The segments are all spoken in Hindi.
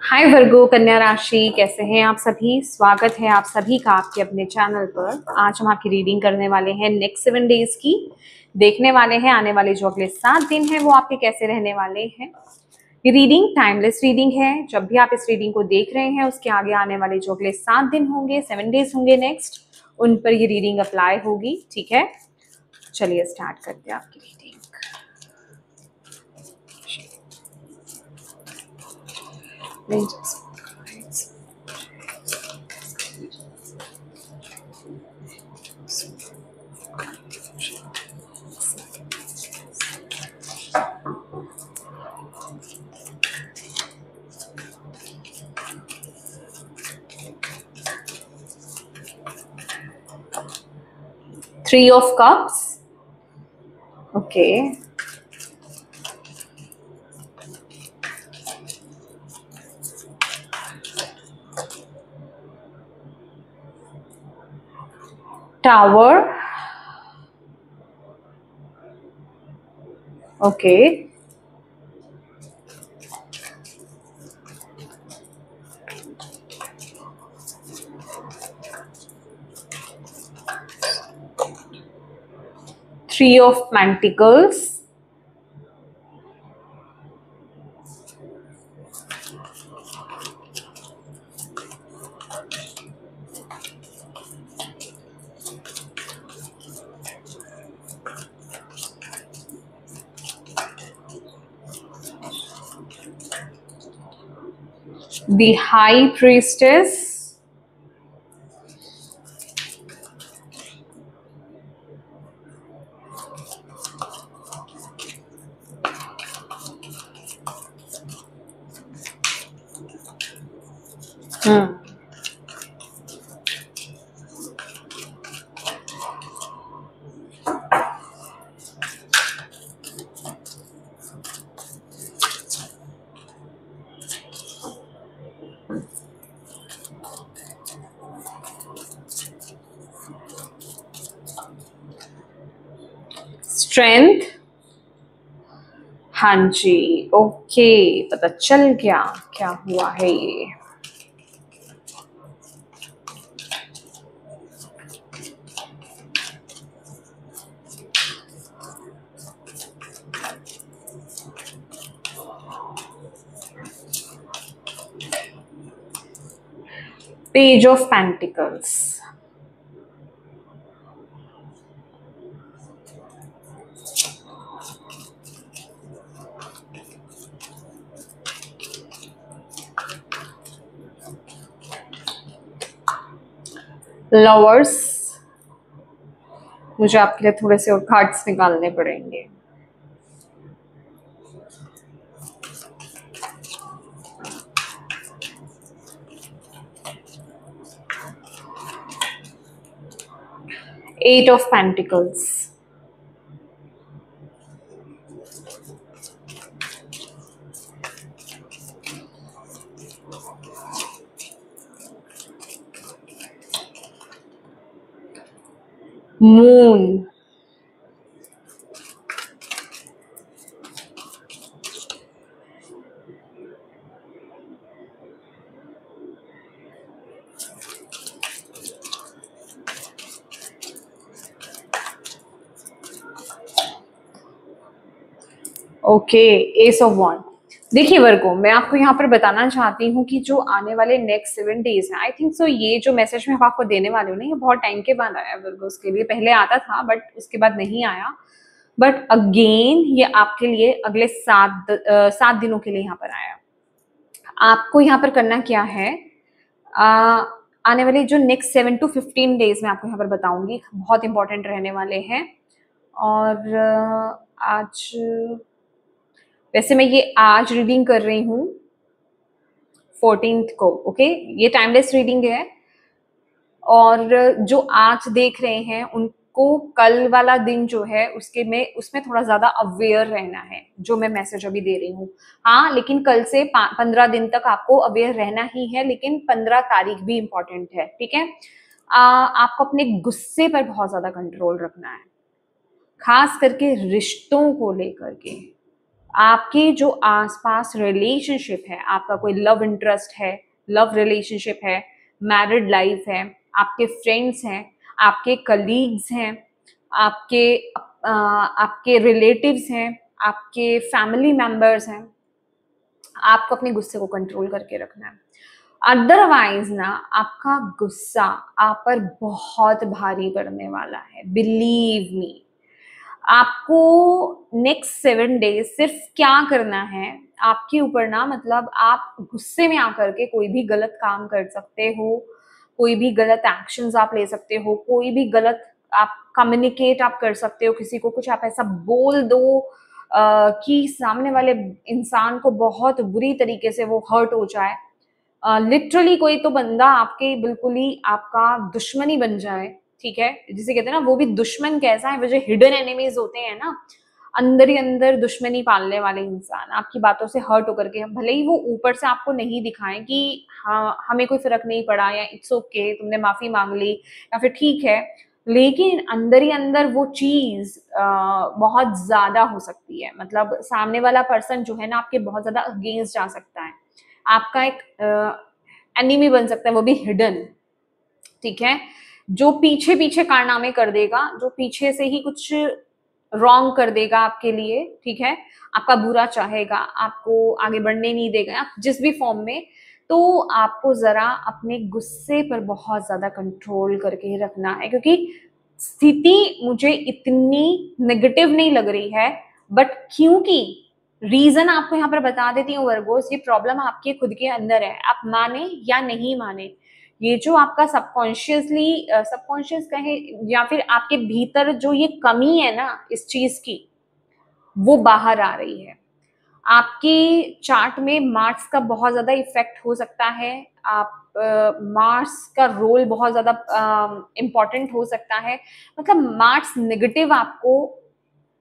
हाय वर्गो कन्या राशि, कैसे हैं आप सभी। स्वागत है आप सभी का आपके अपने चैनल पर। आज हम आपकी रीडिंग करने वाले हैं नेक्स्ट 7 डेज की। देखने वाले हैं आने वाले जो अगले 7 दिन हैं वो आपके कैसे रहने वाले हैं। ये रीडिंग टाइमलेस रीडिंग है। जब भी आप इस रीडिंग को देख रहे हैं उसके आगे आने वाले जो अगले 7 दिन होंगे, 7 डेज होंगे नेक्स्ट, उन पर ये रीडिंग अप्लाई होगी। ठीक है, चलिए स्टार्ट करते हैं आपकी reading. Three of Cups. Okay. Tower. Okay. Three of Pentacles. The High Priestess. Strength. हाँ जी, ओके, पता चल गया क्या हुआ है ये। Page of Pentacles. Lovers. मुझे आपके लिए थोड़े से और कार्ड्स निकालने पड़ेंगे। Eight of Pentacles. Moon. Okay, ace of wand. देखिए वर्गो, मैं आपको यहाँ पर बताना चाहती हूँ कि जो आने वाले नेक्स्ट 7 डेज हैं, आई थिंक सो ये जो मैसेज मैं आपको देने वाली हूँ ना, ये बहुत टाइम के बाद आया वर्गो। उसके लिए पहले आता था बट उसके बाद नहीं आया, बट अगेन ये आपके लिए अगले 7 दिनों के लिए यहाँ पर आया। आपको यहाँ पर करना क्या है, आने वाले जो नेक्स्ट 7 to 15 डेज में आपको यहाँ पर बताऊंगी, बहुत इंपॉर्टेंट रहने वाले हैं। और आज वैसे मैं ये आज रीडिंग कर रही हूँ 14th को। ओके, ये टाइमलेस रीडिंग है। और जो आज देख रहे हैं उनको कल वाला दिन जो है उसमें थोड़ा ज्यादा अवेयर रहना है, जो मैं मैसेज अभी दे रही हूँ। हाँ, लेकिन कल से 15 दिन तक आपको अवेयर रहना ही है, लेकिन 15 तारीख भी इंपॉर्टेंट है। ठीक है, आपको अपने गुस्से पर बहुत ज्यादा कंट्रोल रखना है, खास करके रिश्तों को लेकर के। आपके जो आसपास रिलेशनशिप है, आपका कोई लव इंटरेस्ट है, लव रिलेशनशिप है, मैरिड लाइफ है, आपके फ्रेंड्स हैं, आपके कलीग्स हैं, आपके आपके रिलेटिव्स हैं, आपके फैमिली मेंबर्स हैं, आपको अपने गुस्से को कंट्रोल करके रखना है। अदरवाइज ना आपका गुस्सा आप पर बहुत भारी पड़ने वाला है, बिलीव मी। आपको नेक्स्ट 7 डेज सिर्फ क्या करना है, आपके ऊपर ना, मतलब आप गुस्से में आकर के कोई भी गलत काम कर सकते हो, कोई भी गलत एक्शंस आप ले सकते हो, कोई भी गलत आप कम्युनिकेट आप कर सकते हो, किसी को कुछ आप ऐसा बोल दो कि सामने वाले इंसान को बहुत बुरी तरीके से वो हर्ट हो जाए। लिटरली कोई तो बंदा आपके बिल्कुल ही आपका दुश्मनी बन जाए, ठीक है, जिसे कहते हैं ना, वो भी दुश्मन कैसा है, वो जो हिडन एनिमीज होते हैं ना, अंदर ही अंदर दुश्मनी पालने वाले इंसान आपकी बातों से हर्ट होकर के, भले ही वो ऊपर से आपको नहीं दिखाएं कि हाँ हमें कोई फर्क नहीं पड़ा, या इट्स ओके तुमने माफी मांग ली, या फिर ठीक है, लेकिन अंदर ही अंदर वो चीज बहुत ज्यादा हो सकती है। मतलब सामने वाला पर्सन जो है ना, आपके बहुत ज्यादा अगेंस्ट जा सकता है, आपका एक एनिमी बन सकता है, वो भी हिडन, ठीक है, जो पीछे पीछे कारनामे कर देगा, जो पीछे से ही कुछ रॉन्ग कर देगा आपके लिए, ठीक है, आपका बुरा चाहेगा, आपको आगे बढ़ने नहीं देगा जिस भी फॉर्म में। तो आपको जरा अपने गुस्से पर बहुत ज्यादा कंट्रोल करके रखना है, क्योंकि स्थिति मुझे इतनी नेगेटिव नहीं लग रही है, बट क्योंकि रीजन आपको यहाँ पर बता देती हूँ वर्गोस, ये प्रॉब्लम आपके खुद के अंदर है, आप माने या नहीं माने, ये जो आपका सबकॉन्शियसली सबकॉन्शियस कहे या फिर आपके भीतर जो ये कमी है ना इस चीज की, वो बाहर आ रही है। आपके चार्ट में मार्स का बहुत ज्यादा इफेक्ट हो सकता है, आप मार्स का रोल बहुत ज्यादा इम्पोर्टेंट हो सकता है, मतलब मार्स नेगेटिव आपको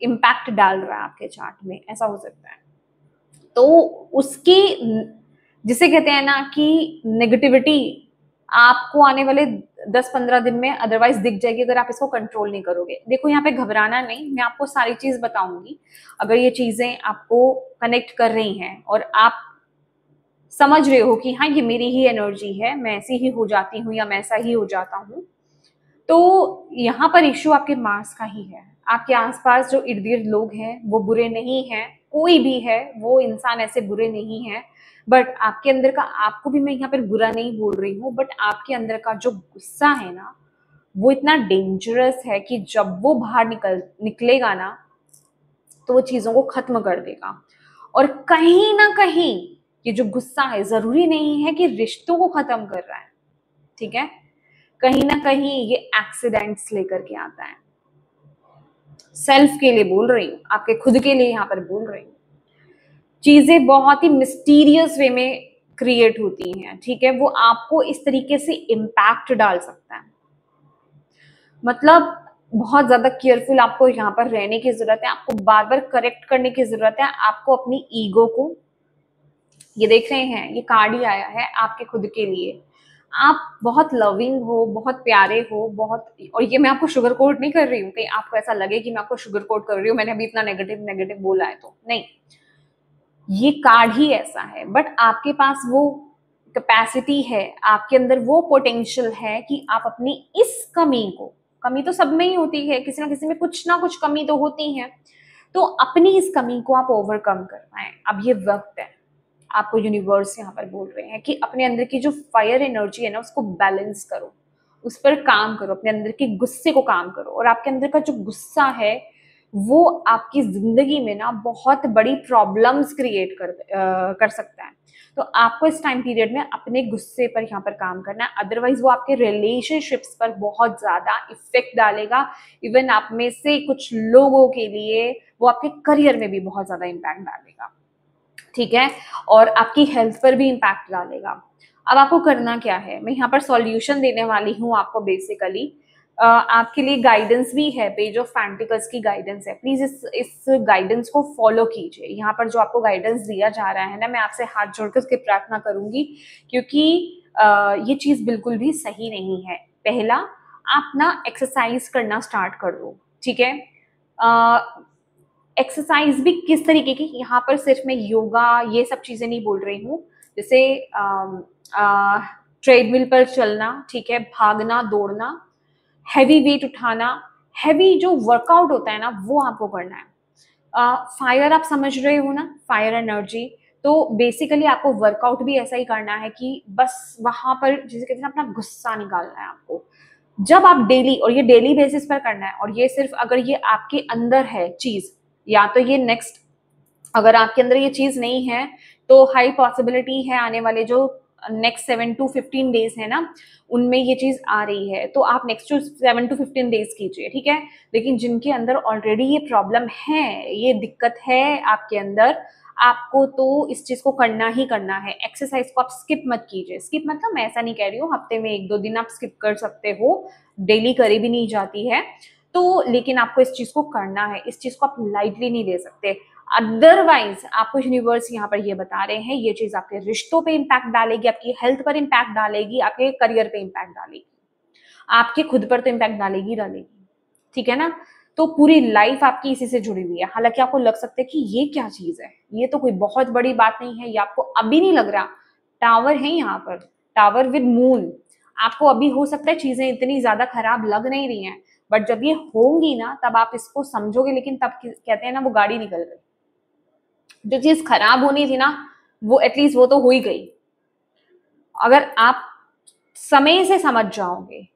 इम्पैक्ट डाल रहा है आपके चार्ट में, ऐसा हो सकता है। तो उसकी, जिसे कहते हैं ना कि नेगेटिविटी आपको आने वाले 10-15 दिन में अदरवाइज दिख जाएगी, अगर आप इसको कंट्रोल नहीं करोगे। देखो यहाँ पे घबराना नहीं, मैं आपको सारी चीज बताऊंगी, अगर ये चीजें आपको कनेक्ट कर रही हैं और आप समझ रहे हो कि हाँ ये मेरी ही एनर्जी है, मैं ऐसी ही हो जाती हूँ या मैं ऐसा ही हो जाता हूँ, तो यहाँ पर इश्यू आपके मार्स का ही है। आपके आसपास जो इर्द गिर्द लोग हैं वो बुरे नहीं हैं, कोई भी है वो इंसान ऐसे बुरे नहीं है, बट आपके अंदर का, आपको भी मैं यहाँ पर बुरा नहीं बोल रही हूँ, बट आपके अंदर का जो गुस्सा है ना, वो इतना डेंजरस है कि जब वो बाहर निकलेगा ना, तो वो चीजों को खत्म कर देगा। और कहीं ना कहीं ये जो गुस्सा है, जरूरी नहीं है कि रिश्तों को खत्म कर रहा है, ठीक है, कहीं ना कहीं ये एक्सीडेंट्स लेकर के आता है। सेल्फ के लिए बोल रही हूँ, आपके खुद के लिए यहाँ पर बोल रही हूँ। चीजें बहुत ही मिस्टीरियस वे में क्रिएट होती हैं, ठीक है, वो आपको इस तरीके से इम्पैक्ट डाल सकता है। मतलब बहुत ज्यादा केयरफुल आपको यहाँ पर रहने की जरूरत है, आपको बार बार करेक्ट करने की जरूरत है, आपको अपनी ईगो को, ये देख रहे हैं ये कार्ड ही आया है आपके खुद के लिए, आप बहुत लविंग हो, बहुत प्यारे हो, बहुत, और ये मैं आपको शुगर कोट नहीं कर रही हूँ कि आपको ऐसा लगे कि मैं आपको शुगर कोट कर रही हूँ, मैंने अभी इतना नेगेटिव नेगेटिव बोला है, तो नहीं, ये कार्ड ही ऐसा है, बट आपके पास वो कैपेसिटी है, आपके अंदर वो पोटेंशियल है कि आप अपनी इस कमी को, कमी तो सब में ही होती है, किसी ना किसी में कुछ ना कुछ कमी तो होती है, तो अपनी इस कमी को आप ओवरकम कर पाए। अब ये वक्त है, आपको यूनिवर्स यहाँ पर बोल रहे हैं कि अपने अंदर की जो फायर एनर्जी है ना, उसको बैलेंस करो, उस पर काम करो, अपने अंदर के गुस्से को काम करो, और आपके अंदर का जो गुस्सा है वो आपकी जिंदगी में ना बहुत बड़ी प्रॉब्लम्स क्रिएट कर सकता है। तो आपको इस टाइम पीरियड में अपने गुस्से पर यहाँ पर काम करना है, अदरवाइज वो आपके रिलेशनशिप्स पर बहुत ज्यादा इफेक्ट डालेगा। इवन आप में से कुछ लोगों के लिए वो आपके करियर में भी बहुत ज्यादा इम्पैक्ट डालेगा, ठीक है, और आपकी हेल्थ पर भी इम्पैक्ट डालेगा। अब आपको करना क्या है, मैं यहाँ पर सॉल्यूशन देने वाली हूँ आपको बेसिकली, आपके लिए गाइडेंस भी है, पेज ऑफ पेंटिकल्स की गाइडेंस है, प्लीज इस गाइडेंस को फॉलो कीजिए। यहाँ पर जो आपको गाइडेंस दिया जा रहा है ना, मैं आपसे हाथ जोड़कर उसकी प्रार्थना करूंगी, क्योंकि ये चीज बिल्कुल भी सही नहीं है। पहला, आप ना एक्सरसाइज करना स्टार्ट कर दो, ठीक है, एक्सरसाइज भी किस तरीके की, यहाँ पर सिर्फ मैं योगा ये सब चीजें नहीं बोल रही हूँ, जैसे ट्रेडमिल पर चलना, ठीक है, भागना दौड़ना, हैवी वेट उठाना, हैवी जो वर्कआउट होता है ना वो आपको करना है। फायर आप समझ रहे हो ना, फायर एनर्जी, तो बेसिकली आपको वर्कआउट भी ऐसा ही करना है कि बस वहां पर जिसे कहते हैं ना अपना गुस्सा निकालना है आपको। जब आप डेली, और ये डेली बेसिस पर करना है, और ये सिर्फ अगर ये आपके अंदर है चीज, या तो ये नेक्स्ट, अगर आपके अंदर ये चीज नहीं है तो हाई पॉसिबिलिटी है आने वाले जो नेक्स्ट 7 to 15 डेज है ना उनमें ये चीज आ रही है, तो आप नेक्स्ट 7 to 15 डेज कीजिए, ठीक है। लेकिन जिनके अंदर ऑलरेडी ये प्रॉब्लम है, ये दिक्कत है आपके अंदर, आपको तो इस चीज को करना ही करना है। एक्सरसाइज को आप स्किप मत कीजिए। स्किप मतलब मैं ऐसा नहीं कह रही हूँ, हफ्ते में 1-2 दिन आप स्किप कर सकते हो, डेली करी भी नहीं जाती है तो, लेकिन आपको इस चीज को करना है, इस चीज को आप लाइटली नहीं ले सकते। अदरवाइज आपको यूनिवर्स यहाँ पर ये बता रहे हैं ये चीज आपके रिश्तों पे इम्पैक्ट डालेगी, आपकी हेल्थ पर इम्पैक्ट डालेगी, आपके करियर पे इम्पैक्ट डालेगी, आपके खुद पर तो इम्पैक्ट डालेगी डालेगी, ठीक है ना। तो पूरी लाइफ आपकी इसी से जुड़ी हुई है। हालांकि आपको लग सकता है कि ये क्या चीज है, ये तो कोई बहुत बड़ी बात नहीं है, ये आपको अभी नहीं लग रहा। टावर है यहाँ पर, टावर विद मून। आपको अभी हो सकता है चीजें इतनी ज्यादा खराब लग नहीं रही हैं, बट जब ये होंगी ना तब आप इसको समझोगे। लेकिन तब कहते हैं ना वो गाड़ी निकल गई, जो चीज खराब होनी थी ना वो एटलीस्ट वो तो हो ही गई। अगर आप समय से समझ जाओगे,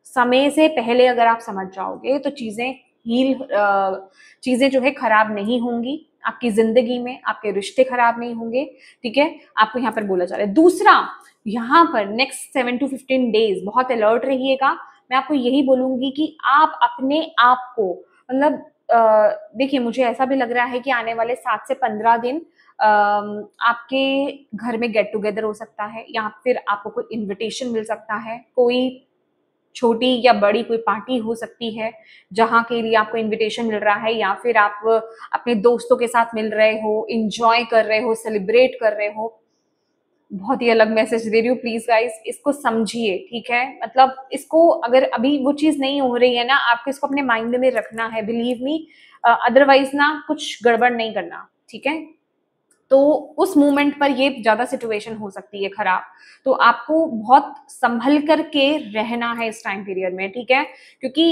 समय से पहले अगर आप समझ जाओगे तो चीजें चीजें जो है खराब नहीं होंगी आपकी जिंदगी में, आपके रिश्ते खराब नहीं होंगे, ठीक है। आपको यहाँ पर बोला जा रहा है। दूसरा, यहाँ पर नेक्स्ट 7 to 15 डेज बहुत अलर्ट रहिएगा। मैं आपको यही बोलूंगी कि आप अपने आप को, मतलब देखिए मुझे ऐसा भी लग रहा है कि आने वाले 7 से 15 दिन आपके घर में गेट टुगेदर हो सकता है, या फिर आपको कोई इनविटेशन मिल सकता है, कोई छोटी या बड़ी कोई पार्टी हो सकती है जहां के लिए आपको इनविटेशन मिल रहा है, या फिर आप अपने दोस्तों के साथ मिल रहे हो, इंजॉय कर रहे हो, सेलिब्रेट कर रहे हो। बहुत ही अलग मैसेज दे रही हूँ, प्लीज गाइस इसको समझिए, ठीक है। मतलब इसको अगर अभी वो चीज नहीं हो रही है ना, आपको इसको अपने माइंड में रखना है, बिलीव मी, अदरवाइज ना कुछ गड़बड़ नहीं करना, ठीक है। तो उस मोमेंट पर ये ज्यादा सिचुएशन हो सकती है खराब, तो आपको बहुत संभल करके रहना है इस टाइम पीरियड में, ठीक है। क्योंकि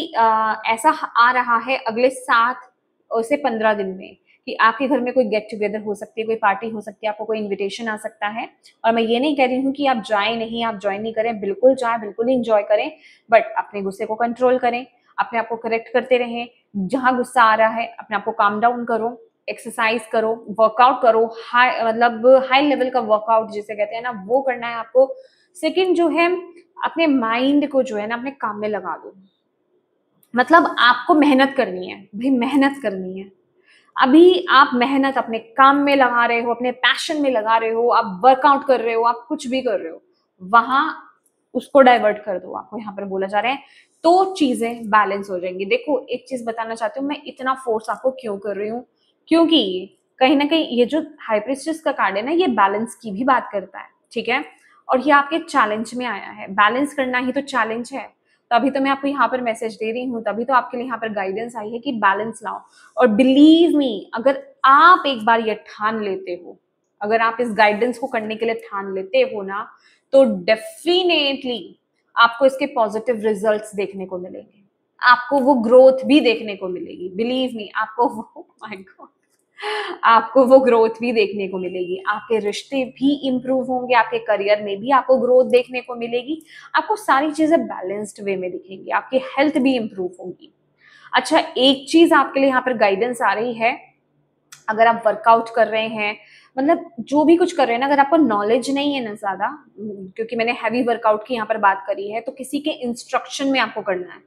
ऐसा आ रहा है अगले 7 से 15 दिन में कि आपके घर में कोई गेट टुगेदर हो सकती है, कोई पार्टी हो सकती है, आपको कोई इनविटेशन आ सकता है। और मैं ये नहीं कह रही हूँ कि आप जाए नहीं, आप ज्वाइन नहीं करें, बिल्कुल जाए, बिल्कुल इंजॉय करें, बट अपने गुस्से को कंट्रोल करें, अपने आप को करेक्ट करते रहें। जहां गुस्सा आ रहा है अपने आप को काम डाउन करो, एक्सरसाइज करो, वर्कआउट करो, हाई मतलब हाई लेवल का वर्कआउट जिसे कहते हैं ना वो करना है आपको। सेकंड जो है, अपने माइंड को जो है ना अपने काम में लगा दो। मतलब आपको मेहनत करनी है भाई, मेहनत करनी है। अभी आप मेहनत अपने काम में लगा रहे हो, अपने पैशन में लगा रहे हो, आप वर्कआउट कर रहे हो, आप कुछ भी कर रहे हो, वहां उसको डाइवर्ट कर दो, आपको यहाँ पर बोला जा रहा है, तो चीजें बैलेंस हो जाएंगी। देखो एक चीज बताना चाहती हूँ, मैं इतना फोर्स आपको क्यों कर रही हूँ, क्योंकि कहीं ना कहीं ये जो हाई प्रीस्टेस का कार्ड है ना ये बैलेंस की भी बात करता है, ठीक है। और ये आपके चैलेंज में आया है, बैलेंस करना ही तो चैलेंज है। तभी तो मैं आपको यहाँ पर मैसेज दे रही हूँ, तभी तो आपके लिए यहाँ पर गाइडेंस आई है कि बैलेंस लाओ। और बिलीव मी, अगर आप एक बार ये ठान लेते हो, अगर आप इस गाइडेंस को करने के लिए ठान लेते हो ना, तो डेफिनेटली आपको इसके पॉजिटिव रिजल्ट्स देखने को मिलेंगे, आपको वो ग्रोथ भी देखने को मिलेगी। बिलीव मी, आपको वो माय गॉड, आपको वो ग्रोथ भी देखने को मिलेगी, आपके रिश्ते भी इंप्रूव होंगे, आपके करियर में भी आपको ग्रोथ देखने को मिलेगी, आपको सारी चीजें बैलेंस्ड वे में दिखेंगी, आपकी हेल्थ भी इंप्रूव होगी। अच्छा, एक चीज आपके लिए यहाँ पर गाइडेंस आ रही है, अगर आप वर्कआउट कर रहे हैं, मतलब जो भी कुछ कर रहे हैं ना, अगर आपको नॉलेज नहीं है ना ज्यादा, क्योंकि मैंने हैवी वर्कआउट की यहाँ पर बात करी है, तो किसी के इंस्ट्रक्शन में आपको करना है।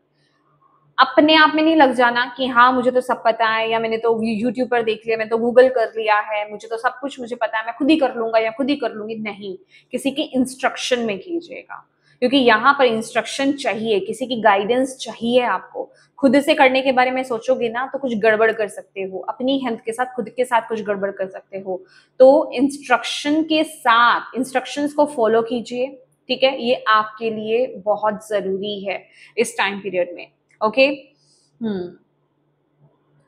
अपने आप में नहीं लग जाना कि हाँ मुझे तो सब पता है, या मैंने तो यूट्यूब पर देख लिया, मैं तो गूगल कर लिया है, मुझे तो सब कुछ मुझे पता है, मैं खुद ही कर लूंगा या खुद ही कर लूंगी। नहीं, किसी के इंस्ट्रक्शन में कीजिएगा, क्योंकि यहाँ पर इंस्ट्रक्शन चाहिए, किसी की गाइडेंस चाहिए आपको। खुद से करने के बारे में सोचोगे ना तो कुछ गड़बड़ कर सकते हो, अपनी हेल्थ के साथ, खुद के साथ कुछ गड़बड़ कर सकते हो। तो इंस्ट्रक्शन के साथ इंस्ट्रक्शंस को फॉलो कीजिए, ठीक है, ये आपके लिए बहुत जरूरी है इस टाइम पीरियड में। ओके।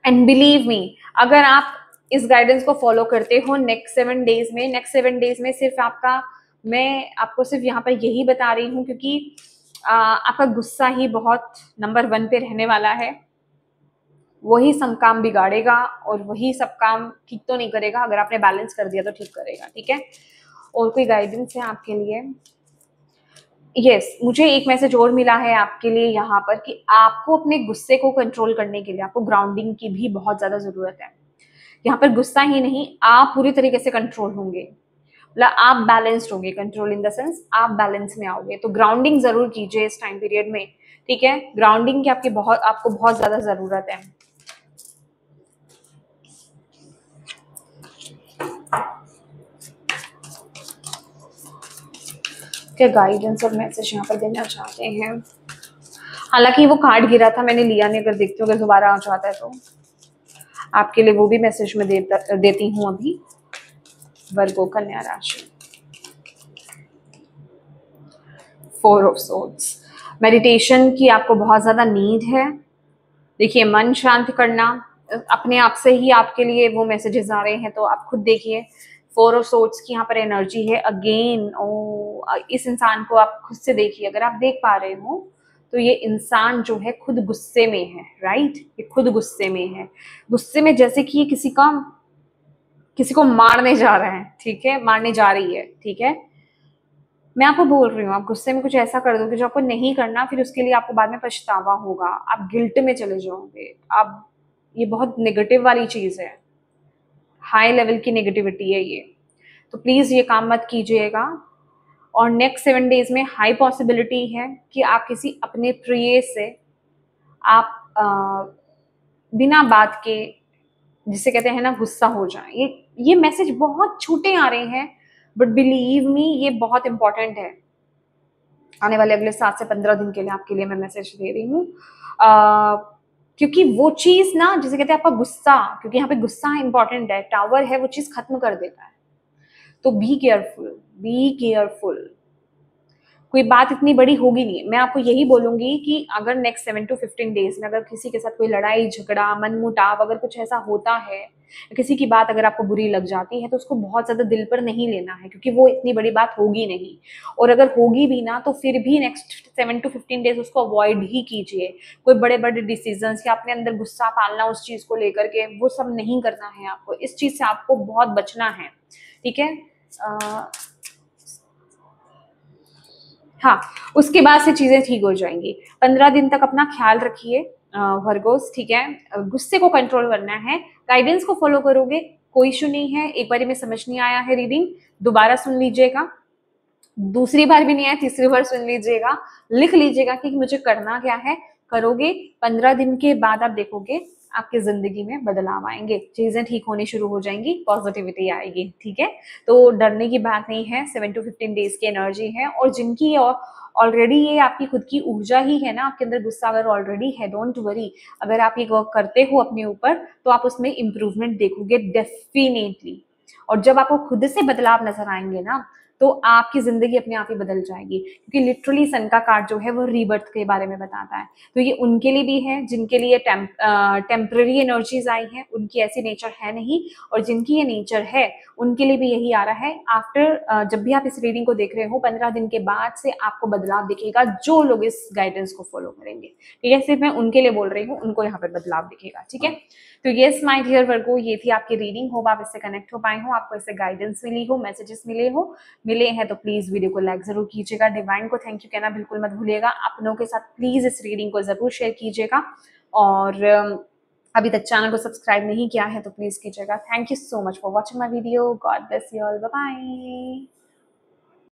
एंड बिलीव मी, अगर आप इस गाइडेंस को फॉलो करते हो नेक्स्ट 7 डेज में सिर्फ आपका, मैं आपको सिर्फ यहाँ पर यही बता रही हूँ क्योंकि आपका गुस्सा ही बहुत नंबर 1 पे रहने वाला है। वही सब काम बिगाड़ेगा और वही सब काम ठीक तो नहीं करेगा, अगर आपने बैलेंस कर दिया तो ठीक करेगा, ठीक है। और कोई गाइडेंस है आपके लिए? यस, मुझे एक मैसेज और मिला है आपके लिए यहाँ पर कि आपको अपने गुस्से को कंट्रोल करने के लिए आपको ग्राउंडिंग की भी बहुत ज्यादा जरूरत है। यहाँ पर गुस्सा ही नहीं, आप पूरी तरीके से कंट्रोल होंगे, मतलब आप बैलेंस्ड होंगे, कंट्रोल इन द सेंस आप बैलेंस में आओगे। तो ग्राउंडिंग जरूर कीजिए इस टाइम पीरियड में, ठीक है। ग्राउंडिंग की आपको बहुत ज्यादा जरूरत है। क्या गाइडेंस और मैसेज यहाँ पर देना चाहते हैं? हालांकि वो कार्ड गिरा था, मैंने लिया नहीं, अगर देखते हो अगर दोबारा आ जाता है तो आपके लिए वो भी मैसेज में देती हूँ अभी। वर्गो कन्या राशि, 4 ऑफ सोर्ड्स, मेडिटेशन की आपको बहुत ज्यादा नीड है। देखिए, मन शांत करना अपने आप से ही आपके लिए वो मैसेजेस आ रहे हैं, तो आप खुद देखिए। 4 ऑफ सोर्ड्स की यहाँ पर एनर्जी है अगेन। इस इंसान को आप खुद से देखिए, अगर आप देख पा रहे हो तो ये इंसान जो है खुद गुस्से में है, राइट। ये खुद गुस्से में है, गुस्से में जैसे कि ये किसी को मारने जा रहा है, ठीक है, मारने जा रही है, ठीक है। मैं आपको बोल रही हूँ, आप गुस्से में कुछ ऐसा कर दोगे जो आपको नहीं करना, फिर उसके लिए आपको बाद में पछतावा होगा, आप गिल्ट में चले जाओगे। आप, ये बहुत नेगेटिव वाली चीज है, हाई लेवल की नेगेटिविटी है ये, तो प्लीज ये काम मत कीजिएगा। और नेक्स्ट 7 डेज में हाई पॉसिबिलिटी है कि आप किसी अपने प्रिय से आप बिना बात के, जिसे कहते हैं ना, गुस्सा हो जाए। ये मैसेज बहुत छोटे आ रहे हैं, बट बिलीव मी ये बहुत इंपॉर्टेंट है। आने वाले अगले 7 से 15 दिन के लिए आपके लिए मैं मैसेज दे रही हूँ, क्योंकि वो चीज ना, जिसे कहते हैं आपका गुस्सा, क्योंकि यहाँ पे गुस्सा इंपॉर्टेंट है, टावर है, वो चीज खत्म कर देता है। तो बी केयरफुल, बी केयरफुल। कोई बात इतनी बड़ी होगी नहीं, मैं आपको यही बोलूंगी कि अगर नेक्स्ट 7 to 15 डेज में अगर किसी के साथ कोई लड़ाई झगड़ा मनमुटाव अगर कुछ ऐसा होता है, किसी की बात अगर आपको बुरी लग जाती है, तो उसको बहुत ज्यादा दिल पर नहीं लेना है, क्योंकि वो इतनी बड़ी बात होगी नहीं। और अगर होगी भी ना, तो फिर भी नेक्स्ट 7 to 15 डेज उसको अवॉइड ही कीजिए। कोई बड़े बड़े डिसीजन या अपने अंदर गुस्सा पालना उस चीज को लेकर के, वो सब नहीं करना है आपको। इस चीज से आपको बहुत बचना है, ठीक है। हाँ, उसके बाद से चीजें ठीक हो जाएंगी। 15 दिन तक अपना ख्याल रखिए वर्गोस, ठीक है। गुस्से को कंट्रोल करना है, गाइडेंस को फॉलो करोगे, कोई इशू नहीं है। एक बार में समझ नहीं आया है रीडिंग, दोबारा सुन लीजिएगा, दूसरी बार भी नहीं आया, तीसरी बार सुन लीजिएगा, लिख लीजिएगा कि मुझे करना क्या है। करोगे, 15 दिन के बाद आप देखोगे आपकी जिंदगी में बदलाव आएंगे, चीजें ठीक होनी शुरू हो जाएंगी, पॉजिटिविटी आएगी, ठीक है। तो डरने की बात नहीं है, 7 to 15 डेज की एनर्जी है। और जिनकी ऑलरेडी ये आपकी खुद की ऊर्जा ही है ना, आपके अंदर गुस्सा अगर ऑलरेडी है, डोंट वरी, अगर आप ये वर्क करते हो अपने ऊपर, तो आप उसमें इंप्रूवमेंट देखोगे डेफिनेटली। और जब आपको खुद से बदलाव नजर आएंगे ना, तो आपकी जिंदगी अपने आप ही बदल जाएगी, क्योंकि लिटरली सन का कार्ड जो है वो रीबर्थ के बारे में बताता है। तो ये उनके लिए भी है जिनके लिए टेम्पररी एनर्जीज आई हैं, उनकी ऐसी नेचर है नहीं, और जिनकी ये नेचर है उनके लिए भी यही आ रहा है। आफ्टर जब भी आप इस रीडिंग को देख रहे हो, 15 दिन के बाद से आपको बदलाव दिखेगा, जो लोग इस गाइडेंस को फॉलो करेंगे, ठीक है। सिर्फ मैं उनके लिए बोल रही हूँ, उनको यहाँ पर बदलाव दिखेगा, ठीक है। तो यस माय डियर वर्गो, ये थी आपकी रीडिंग। होप आप इससे कनेक्ट हो पाए हो, आपको इससे गाइडेंस मिली हो, मैसेजेस मिले हैं तो प्लीज वीडियो को लाइक जरूर कीजिएगा। डिवाइन को थैंक यू कहना बिल्कुल मत भूलिएगा। अपनों के साथ प्लीज इस रीडिंग को जरूर शेयर कीजिएगा, और अभी तक चैनल को सब्सक्राइब नहीं किया है तो प्लीज कीजिएगा। Thank you so much for watching my video. God bless you all, bye bye.